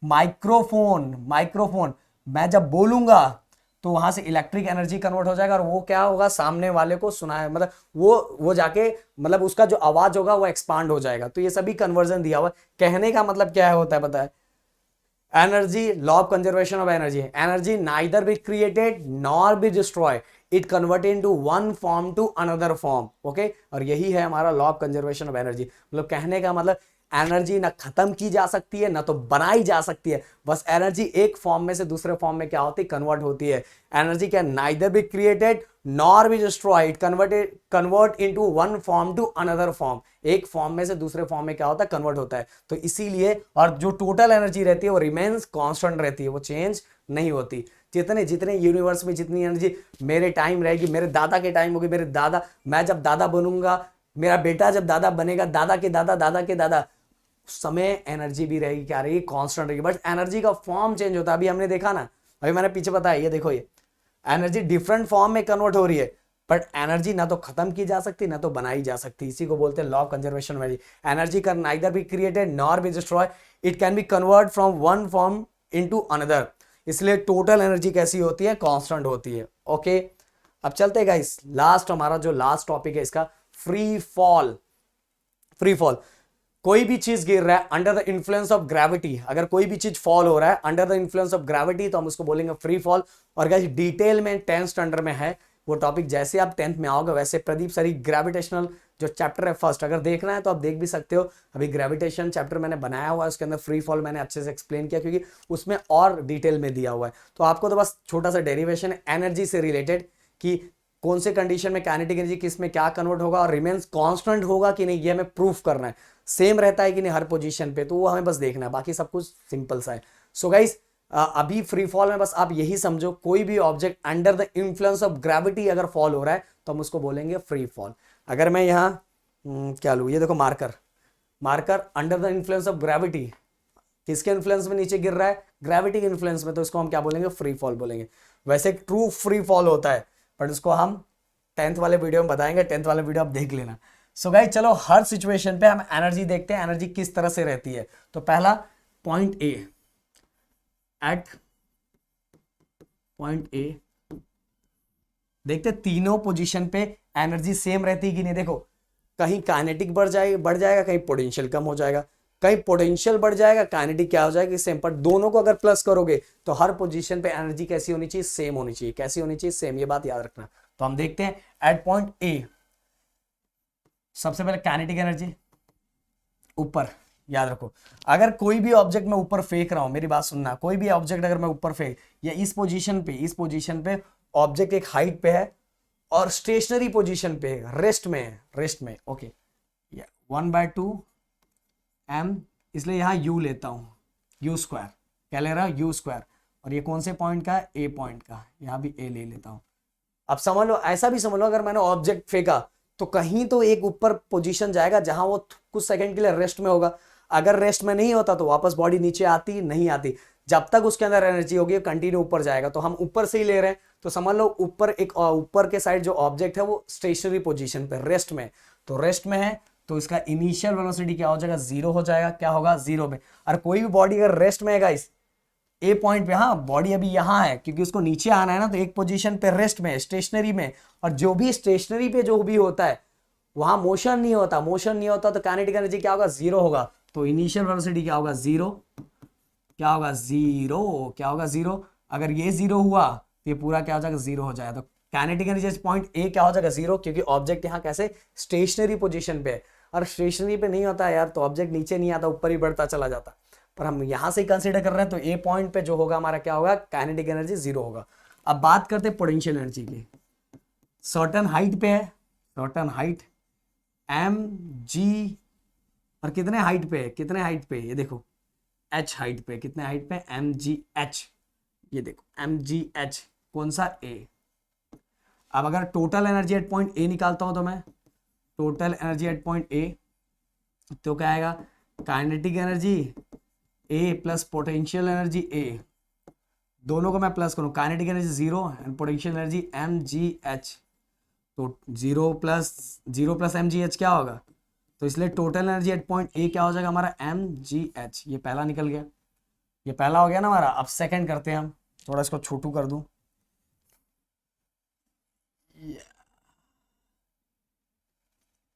माइक्रोफोन मैं जब बोलूंगा तो वहां से इलेक्ट्रिक एनर्जी कन्वर्ट हो जाएगा और वो क्या होगा, सामने वाले को सुनाए, मतलब वो जाके, मतलब उसका जो आवाज होगा वो एक्सपांड हो जाएगा। तो ये सभी कन्वर्जन दिया हुआ। कहने का मतलब क्या होता है पता है, energy, law of conservation of energy neither be created nor be destroy, it convert into one form to another form. Okay, और यही है हमारा law of conservation of energy. मतलब कहने का मतलब एनर्जी ना खत्म की जा सकती है ना तो बनाई जा सकती है, बस एनर्जी एक फॉर्म में से दूसरे फॉर्म में क्या होती है, कन्वर्ट होती है। Energy can neither be created nor be destroyed, convert into one form to another form. एक फॉर्म में से दूसरे फॉर्म में क्या होता है, कन्वर्ट होता है। तो इसीलिए, और जो टोटल एनर्जी रहती है वो रिमेन्स कांस्टेंट रहती है, वो चेंज नहीं होती। जितने यूनिवर्स में जितनी एनर्जी मेरे टाइम रहेगी, मेरे दादा के टाइम होगी, मेरे दादा, मैं जब दादा बनूंगा, मेरा बेटा जब दादा बनेगा, दादा के दादा, समय एनर्जी भी रहेगी, क्या रहेगी, कांस्टेंट रहेगी। बट एनर्जी का फॉर्म चेंज होता है। अभी हमने देखा ना, अभी मैंने पीछे बताया, ये देखो, ये एनर्जी डिफरेंट फॉर्म में कन्वर्ट हो रही है, बट एनर्जी ना तो खत्म की जा सकती ना तो बनाई जा सकती। इसी को बोलते हैं law of conservation of energy. Energy can neither be created nor be destroy, it can be convert from one form into another. इसलिए टोटल एनर्जी कैसी होती है, कांस्टेंट होती है। ओके, अब चलते हैं गाइस, लास्ट हमारा जो लास्ट टॉपिक है इसका, फ्री फॉल। कोई भी चीज गिर रहा है under the influence of gravity, अगर कोई भी चीज फॉल हो रहा है under the influence of gravity तो हम उसको बोलेंगे फ्री फॉल। और गाइस डिटेल में 10th स्टैंडर्ड में है वो टॉपिक, जैसे आप 10th में आओगे वैसे प्रदीप सर ग्रेविटेशनल जो चैप्टर है फर्स्ट, अगर देखना है तो आप देख भी सकते हो। अभी ग्रेविटेशन चैप्टर मैंने बनाया हुआ है, उसके अंदर फ्री फॉल मैंने अच्छे से एक्सप्लेन किया, क्योंकि उसमें और डिटेल में दिया हुआ है। तो आपको तो बस छोटा सा डेरिवेशन है एनर्जी से रिलेटेड कि कौन से कंडीशन में काइनेटिक एनर्जी किस में क्या कन्वर्ट होगा और रिमेन्स कांस्टेंट होगा कि नहीं, ये हमें प्रूफ करना है। सेम रहता है कि नहीं हर पोजीशन पे, तो वो हमें बस देखना है, बाकी सब कुछ सिंपल सा है। सो गाइस अभी फ्री फॉल में बस आप यही समझो, कोई भी object under the influence of gravity अगर फॉल हो रहा है तो हम उसको बोलेंगे फ्री फॉल। अगर मैं यहाँ क्या लूँ, ये देखो marker, marker under the influence of gravity, किसके इन्फ्लुएंस में नीचे गिर रहा है, ग्रेविटी के इन्फ्लुएंस में, तो इसको हम क्या बोलेंगे, फ्री फॉल बोलेंगे। वैसे ट्रू फ्री फॉल होता है, बट उसको हम 10th वाले वीडियो में बताएंगे, 10th वाले वीडियो आप देख लेना। सो गाइस चलो हर सिचुएशन पे हम एनर्जी देखते हैं, एनर्जी किस तरह से रहती है। तो पहला point A, at point A देखते तीनों पोजीशन पे एनर्जी सेम रहती है कि नहीं। देखो कहीं काइनेटिक बढ़ जाएगा, कहीं पोटेंशियल कम हो जाएगा, कहीं पोटेंशियल बढ़ जाएगा, काइनेटिक क्या हो जाएगा, सेम। पर दोनों को अगर प्लस करोगे तो हर पोजीशन पे एनर्जी कैसी होनी चाहिए, सेम होनी चाहिए। कैसी होनी चाहिए, सेम, ये बात याद रखना। तो हम देखते हैं एट पॉइंट ए, सबसे पहले काइनेटिक एनर्जी ऊपर, याद रखो अगर कोई भी ऑब्जेक्ट मैं ऊपर फेंक रहा हूं, मेरी बात सुनना, कोई भी ऑब्जेक्ट अगर मैं ऊपर फेंक, या इस पोजीशन पे ऑब्जेक्ट एक हाइट पे है और स्टेशनरी पोजीशन पे रेस्ट में है, रेस्ट में, ओके, 1/2 m, इसलिए यहां u लेता हूं, u स्क्वायर, क्या ले रहा हूं, u स्क्वायर। और ये कौन से पॉइंट का है, a पॉइंट का, यहां भी a ले लेता हूं। अब समझ लो, ऐसा भी समझ लो, अगर मैंने ऑब्जेक्ट फेंका तो कहीं तो एक ऊपर पोजीशन जाएगा जहां वो कुछ सेकंड के लिए रेस्ट में होगा। अगर रेस्ट में नहीं होता तो वापस बॉडी नीचे आती नहीं आती, जब तक उसके अंदर एनर्जी होगी कंटिन्यू ऊपर जाएगा। तो हम ऊपर से ही ले रहे हैं, तो समझ लो ऊपर एक ऊपर के साइड जो ऑब्जेक्ट है वो स्टेशनरी पोजीशन पे रेस्ट में, तो रेस्ट में है तो इसका इनिशियल वेलोसिटी क्या हो जाएगा, जीरो हो जाएगा। क्या होगा, जीरो में। और कोई भी बॉडी अगर रेस्ट में है गाइस, ए पॉइंट पे, हाँ बॉडी अभी यहाँ है क्योंकि उसको नीचे आना है ना, तो एक पोजीशन पे रेस्ट में, स्टेशनरी में। और जो भी स्टेशनरी पे जो भी होता है वहां मोशन नहीं होता, मोशन नहीं होता तो काइनेटिक एनर्जी क्या होगा, जीरो होगा। तो इनिशियल वेलोसिटी क्या होगा, जीरो। क्या होगा, जीरो। क्या होगा, जीरो। अगर ये जीरो हुआ तो ये पूरा क्या हो जाएगा, जीरो हो जाएगा। तो काइनेटिक एनर्जी पॉइंट ए क्या हो जाएगा, जीरो, क्योंकि ऑब्जेक्ट यहाँ कैसे स्टेशनरी पोजीशन पे है। और स्टेशनरी पे नहीं होता है यार तो ऑब्जेक्ट नीचे नहीं आता, ऊपर ही बढ़ता चला जाता। पर हम यहां से ही कंसीडर कर रहे हैं, तो ए पॉइंट पे जो होगा हमारा क्या होगा, काइनेटिक एनर्जी जीरो होगा। अब बात करते हैं पोटेंशियल एनर्जी की। सर्टेन हाइट पे है, सर्टेन हाइट एम जी, और कितने हाइट पे है, कितने हाइट पे, ये देखो एच हाइट पे, कितने हाइट पे, एम जी एच, ये देखो एम जी एच, कौन सा, ए। अब अगर total energy at point A निकालता हूं तो मैं, total energy at point A, तो क्या आएगा, kinetic energy A plus potential energy A, दोनों को मैं प्लस करूं, kinetic energy zero and potential energy m ji h, तो जीरो प्लस एम जी एच क्या होगा, तो इसलिए total energy at point A क्या हो जाएगा हमारा, एम जी एच। ये पहला निकल गया, ये पहला हो गया ना हमारा। अब सेकंड करते हैं हम, थोड़ा इसको छोटू कर दूं,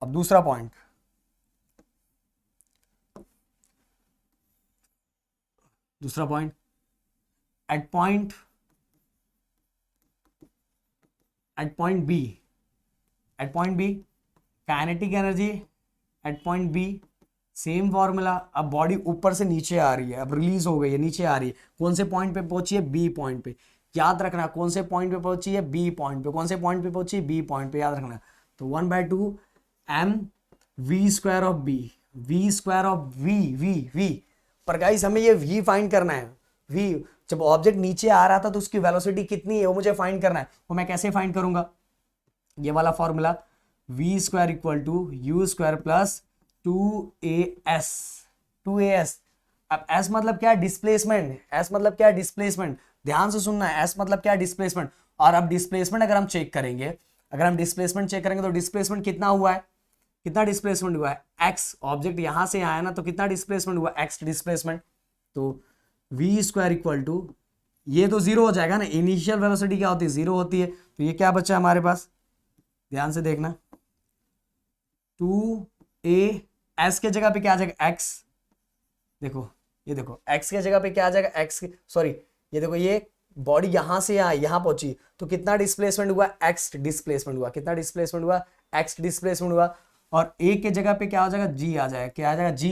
अब दूसरा पॉइंट, दूसरा point at point B, at point B kinetic energy at point B, same formula. अब बॉडी ऊपर से नीचे आ रही है, अब रिलीज हो गई है, नीचे आ रही है, कौन से पॉइंट पे पहुंची है, बी पॉइंट पे। याद रखना कौन से पॉइंट पे पहुंची है, बी पॉइंट पे। कौन से पॉइंट पे पहुंची है, बी पॉइंट पे, याद रखना। तो 1/2 M V square of B, V square of V. पर गाइस हमें ये वी फाइंड करना है। वी, जब ऑब्जेक्ट नीचे आ रहा था तो उसकी वेलोसिटी कितनी है वो मुझे फाइंड करना है। वो मैं कैसे फाइंड करूंगा, ये वाला formula, V square equal to U square plus 2as, 2as। अब s मतलब क्या है, डिस्प्लेसमेंट। s मतलब क्या है, डिस्प्लेसमेंट। ध्यान से सुनना है, s मतलब क्या है, डिस्प्लेसमेंट। और अब डिस्प्लेसमेंट अगर हम चेक करेंगे, तो डिस्प्लेसमेंट कितना हुआ है, कितना डिस्प्लेसमेंट हुआ है, x। ऑब्जेक्ट यहां से आया ना, तो कितना डिस्प्लेसमेंट हुआ, x डिस्प्लेसमेंट। तो वी स्क्वायर इक्वल टू, ये तो जीरो हो जाएगा ना, इनिशियल वेलोसिटी क्या होती है, जीरो होती है। तो ये क्या बचा हमारे पास, ध्यान से देखना, 2a, s के जगह पे क्या आ जाएगा, x। देखो ये देखो x के जगह पे क्या आ जाएगा, x, सॉरी ये देखो, ये बॉडी यहां से यहां पहुंची तो कितना डिस्प्लेसमेंट हुआ, x डिस्प्लेसमेंट हुआ। कितना डिस्प्लेसमेंट हुआ, x डिस्प्लेसमेंट हुआ। और a के जगह पे क्या हो जाएगा, g आ जाएगा। क्या आ जाएगा, g,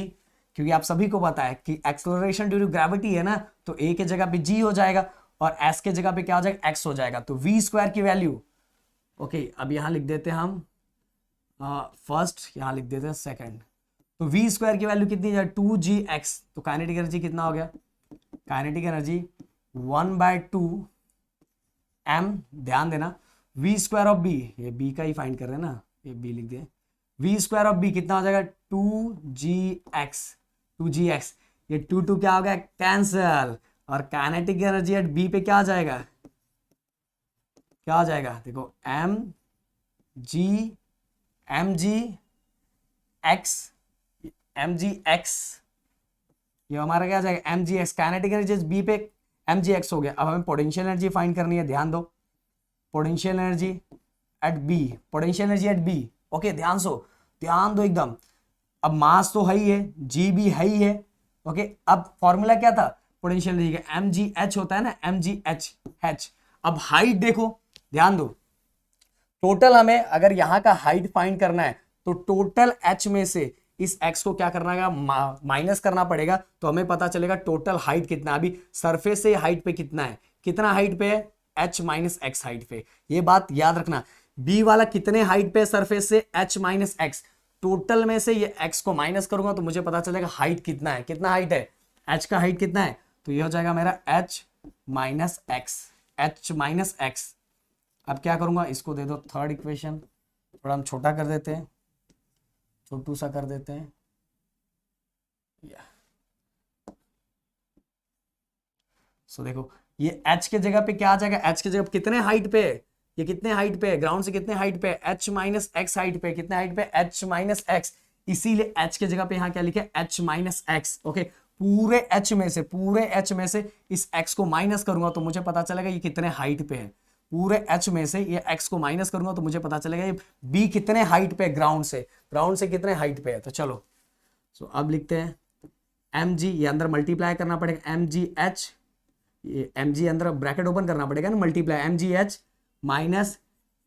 क्योंकि आप सभी को पता है कि एक्सेलरेशन ड्यू टू ग्रेविटी है ना, तो a के जगह पे g हो जाएगा और s के जगह पे क्या हो जाएगा, x हो जाएगा। तो v स्क्वायर की वैल्यू ओके अब यहाँ लिख देते हैं हम फर्स्ट, यहाँ लिख देते हैं सेकंड। तो वी स्क्वायर की वैल्यू कितनी है 2gx, तो काइनेटिक एनर्जी कितना हो गया, काइनेटिक एनर्जी 1/2 m, ध्यान देना वी स्क्वायर ऑफ बी, ये बी का ही फाइंड कर रहे हैं ना, ये बी लिख दिया, वी स्क्वायर ऑफ बी कितना हो जाएगा 2gx, 2gx, ये 2 क्या हो गया कैंसल, और काइनेटिक एनर्जी एट बी पे क्या आ जाएगा, क्या आ जाएगा देखो mg x, ये हमारा क्या आ जाएगा mgx, काइनेटिक एनर्जी बी पे mgx हो गया। अब हमें पोटेंशियल एनर्जी फाइंड करनी है, ध्यान दो, potential energy at B, potential energy at B, okay ध्यान दो एकदम। अब मास तो है ही है, जी भी है ही है, ओके अब फॉर्मूला क्या था पोटेंशियल एनर्जी का, mgh होता है ना, mgh। अब हाइट देखो, ध्यान दो, टोटल हमें अगर यहां का हाइट फाइंड करना है तो टोटल h में से इस x को क्या करना है, माइनस करना पड़ेगा, तो हमें पता चलेगा टोटल हाइट कितना, अभी सरफेस से हाइट पे कितना है, कितना हाइट पे है h माइनस एक्स हाइट पे, ये बात याद रखना। b वाला कितने हाइट पे है सरफेस से, h माइनस एक्स, टोटल में से ये x को माइनस करूंगा तो मुझे पता चलेगा हाइट कितना है, कितना हाइट है h का, हाइट कितना है, तो ये हो जाएगा मेरा h minus x, h minus x. अब क्या करूंगा, इसको दे दो थर्ड इक्वेशन, थोड़ा हम छोटा कर देते हैं, छोटू सा कर देते हैं, सो देखो ये h के जगह पे क्या आ जाएगा, h के जगह पे कितने हाइट पे है, ये कितने हाइट पे है, ग्राउंड से कितने हाइट पे है, h माइनस एक्स हाइट पे, कितने हाइट पे, h माइनस एक्स, इसीलिए h के जगह पे यहाँ क्या लिखे h माइनस एक्स, ओके पूरे h में से, पूरे h में से इस x को माइनस करूंगा तो मुझे पता चलेगा ये कितने हाइट पे है, पूरे h में से ये x को माइनस करूंगा तो मुझे पता चलेगा ये b कितने हाइट पे, ग्राउंड से कितने हाइट पे है। तो चलो सो अब लिखते हैं mg, ये अंदर मल्टीप्लाई करना पड़ेगा mgh, ये mg अंदर ब्रैकेट ओपन करना पड़ेगा ना, मल्टीप्लाई mgh माइनस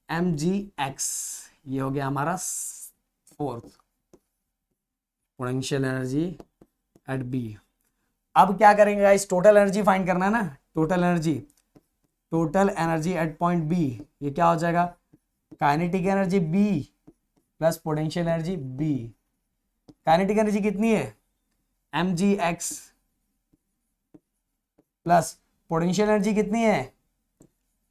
mgx, ये हो गया हमारा fourth potential energy at B. अब क्या करेंगे गाइस, टोटल एनर्जी फाइंड करना है ना, total energy at point B, ये क्या हो जाएगा kinetic energy B plus potential energy B. Kinetic energy कितनी है mgx प्लस पोटेंशियल एनर्जी कितनी है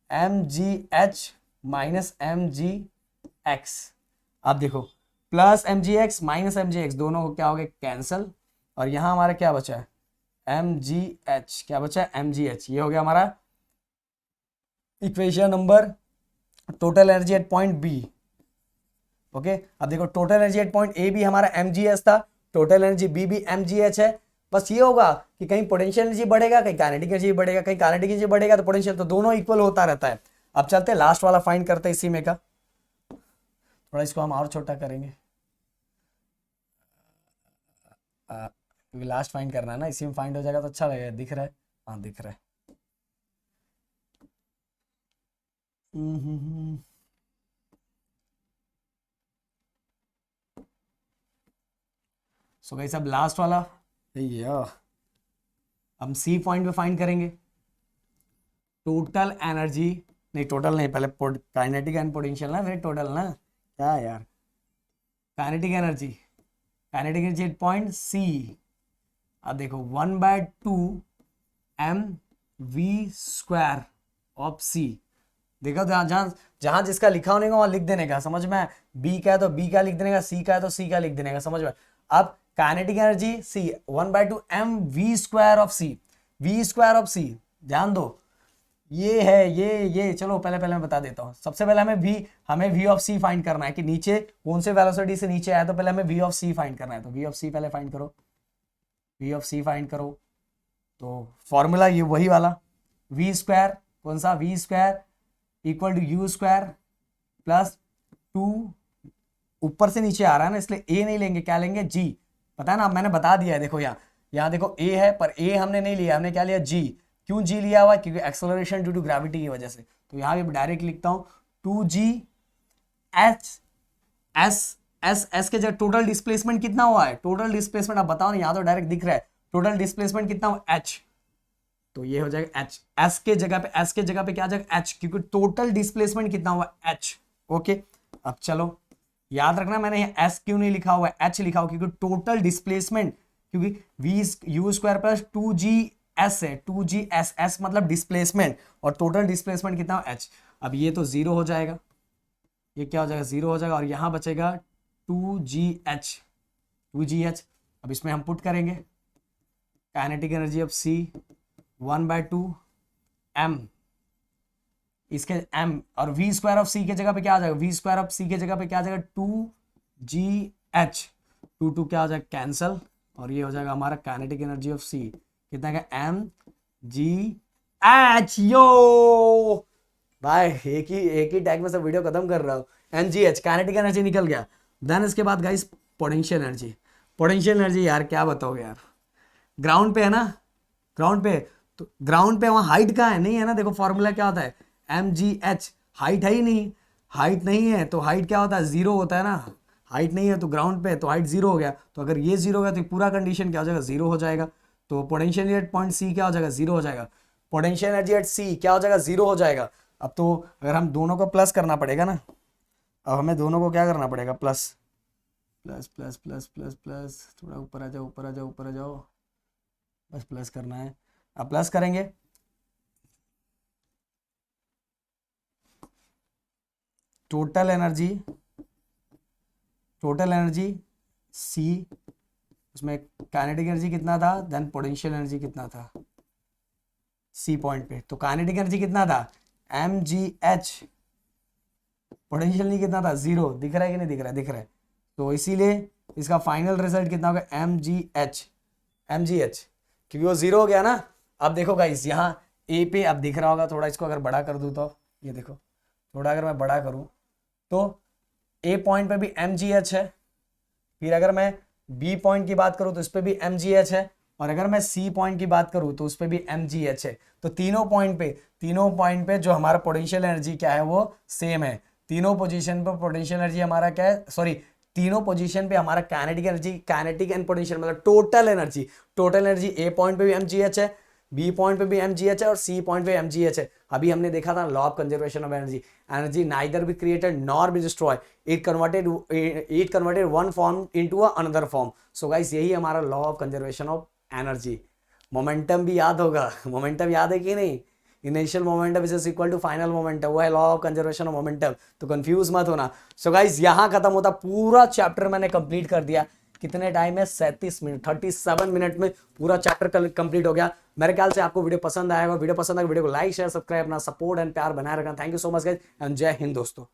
mgh माइनस mgx। अब देखो प्लस mgx माइनस mgx दोनों को क्या हो गया कैंसल, और यहां हमारा क्या बचा है mgh, क्या बचा है mgh, ये हो गया हमारा equation number total energy at point B, okay. अब देखो total energy at point A भी हमारा mgh था, टोटल एनर्जी बी भी mgh है, बस ये होगा कि कहीं पोटेंशियल एनर्जी बढ़ेगा, कहीं काइनेटिक एनर्जी बढ़ेगा, कहीं काइनेटिक एनर्जी बढ़ेगा तो पोटेंशियल, तो दोनों इक्वल होता रहता है। अब चलते हैं लास्ट वाला फाइंड करते हैं इसी में का, थोड़ा इसको हम और छोटा करेंगे, क्योंकि लास्ट फाइंड करना है ना, इसी में फाइंड हो जाएगा तो अच्छा लगेगा, दिख रहा है, हाँ दिख रहा है। सो गाइस अब लास्ट वाला हम सी पॉइंट पे फाइंड करेंगे टोटल एनर्जी, नहीं टोटल नहीं, पहले काइनेटिक एंड पोटेंशियल ना, फिर टोटल ना, क्या यार, kinetic energy at point C. अब देखो 1/2 mv² ऑफ सी, देखो जहां जिसका लिखा होने का वहां लिख देने का, समझ में, बी का है तो बी का लिख देने का, सी का है तो सी का लिख देने का, समझ में। अब kinetic energy C 1/2 mv² of C, v² of C, ध्यान दो ये है, ये चलो पहले मैं बता देता हूँ। सबसे पहले हमें v ऑफ सी फाइंड करना है कि नीचे कौन से वेलोसिटी से नीचे आया, तो पहले हमें v ऑफ सी फाइंड करना है, तो v ऑफ सी पहले फाइंड करो, v ऑफ सी फाइंड करो, तो फॉर्मूला ये वही वाला v², कौन सा v² equal to u² plus 2, ऊपर से नीचे आ रहा है ना इसलिए a नहीं लेंगे, क्या लेंगे g, पता है ना, मैंने बता दिया है, देखो यहाँ देखो a है पर a हमने नहीं लिया, हमने क्या लिया g, क्यों g लिया हुआ है, क्योंकि एक्सेलरेशन ड्यू टू ग्रेविटी की वजह से। तो यहाँ पे डायरेक्ट लिखता हूँ 2g s के जगह टोटल डिस्प्लेसमेंट कितना हुआ है, टोटल डिस्प्लेसमेंट आप बताओ ना, यहाँ तो डायरेक्ट दिख रहा है, टोटल डिस्प्लेसमेंट कितना हुआ h, तो ये हो जाएगा h, s के जगह पे क्या आ जाएगा h, क्योंकि टोटल डिस्प्लेसमेंट कितना हुआ h, ओके, अब चलो याद रखना मैंने यहाँ एस क्यों नहीं लिखा हुआ है, एच लिखा हुआ, क्योंकि टोटल डिस्प्लेसमेंट, क्योंकि V U square plus 2g S है, 2g एस, एस मतलब डिस्प्लेसमेंट, और टोटल डिस्प्लेसमेंट कितना एच। अब ये तो जीरो हो जाएगा, ये क्या हो जाएगा, जीरो हो जाएगा, और यहां बचेगा 2gh, 2gh। अब इसमें हम पुट करेंगे kinetic energy of C 1/2 m, इसके m, और वी स्क्वायर ऑफ सी के जगह पे क्या आ जाएगा, वी स्क्वायर ऑफ सी के जगह पे क्या आ जाएगा 2gh, 2 क्या हो जाएगा कैंसल, और ये हो जाएगा हमारा काइनेटिक एनर्जी ऑफ सी कितना का mgh। यो भाई एक ही टैग में सब वीडियो खत्म कर रहा हूँ, mgh काइनेटिक एनर्जी निकल गया। देन इसके बाद guys potential energy, potential energy यार क्या बताओगे यार, ग्राउंड पे है ना, ग्राउंड पे, तो ग्राउंड पे वहां हाइट कहाँ है, नहीं है ना, देखो फॉर्मूला क्या होता है mgh, हाइट है ही नहीं, हाइट नहीं है तो हाइट क्या होता है, जीरो होता है ना, हाइट नहीं है तो ग्राउंड पे तो हाइट जीरो हो गया, तो अगर ये जीरो हो गया तो पूरा कंडीशन क्या हो जाएगा, जीरो हो जाएगा, तो potential energy at point C क्या हो जाएगा, जीरो हो जाएगा, पोटेंशियल एनर्जी एट सी क्या हो जाएगा, जीरो हो जाएगा। अब तो अगर हम दोनों को प्लस करना पड़ेगा ना, अब हमें दोनों को क्या करना पड़ेगा, plus plus plus plus plus plus, थोड़ा ऊपर आ जाओ, ऊपर आ जाओ, ऊपर आ जाओ, बस प्लस करना है। अब प्लस करेंगे, टोटल एनर्जी, टोटल एनर्जी सी, उसमें काइनेटिक एनर्जी कितना था, देन पोटेंशियल एनर्जी कितना था सी पॉइंट पे, तो काइनेटिक एनर्जी कितना था mgh, पोटेंशियल नहीं कितना था, जीरो, दिख रहा है कि नहीं दिख रहा है, दिख रहा है, तो इसीलिए इसका फाइनल रिजल्ट कितना होगा mgh, mgh, क्योंकि वो जीरो हो गया ना। अब देखो गाइस यहाँ ए पे अब दिख रहा होगा, थोड़ा इसको अगर बड़ा कर दूं तो ये देखो, थोड़ा अगर मैं बड़ा करूं तो ए पॉइंट पे भी mgh है, फिर अगर मैं बी पॉइंट की बात करूं तो इस पे भी mgh है, और अगर मैं सी पॉइंट की बात करूं तो उस पे भी mgh है, तो तीनों पॉइंट पे जो हमारा पोटेंशियल एनर्जी क्या है वो सेम है, तीनों पोजीशन पे पोटेंशियल एनर्जी हमारा क्या है, सॉरी तीनों पोजीशन पे हमारा kinetic energy, kinetic and potential मतलब टोटल एनर्जी ए पॉइंट पे भी mgh है, बी पॉइंट पे भी mgh है, और सी पॉइंट पे mgh है। अभी हमने देखा था law of conservation of energy, energy neither be created nor be destroy, it converted one form into another form. So guys यही हमारा law of conservation of energy. Momentum भी याद होगा, मोमेंटम याद है कि नहीं, initial momentum is equal to final momentum, वो है law of conservation of momentum, तो कंफ्यूज मत होना। सो गाइस यहाँ खत्म होता, पूरा चैप्टर मैंने कंप्लीट कर दिया, कितने टाइम है 37 मिनट, 37 मिनट में पूरा चैप्टर कंप्लीट हो गया। मेरे ख्याल से आपको वीडियो पसंद आएगा, वीडियो पसंद आएगा वीडियो को लाइक शेयर सब्सक्राइब, अपना सपोर्ट एंड प्यार बनाए रखना। Thank you so much guys and जय हिंद दोस्तों।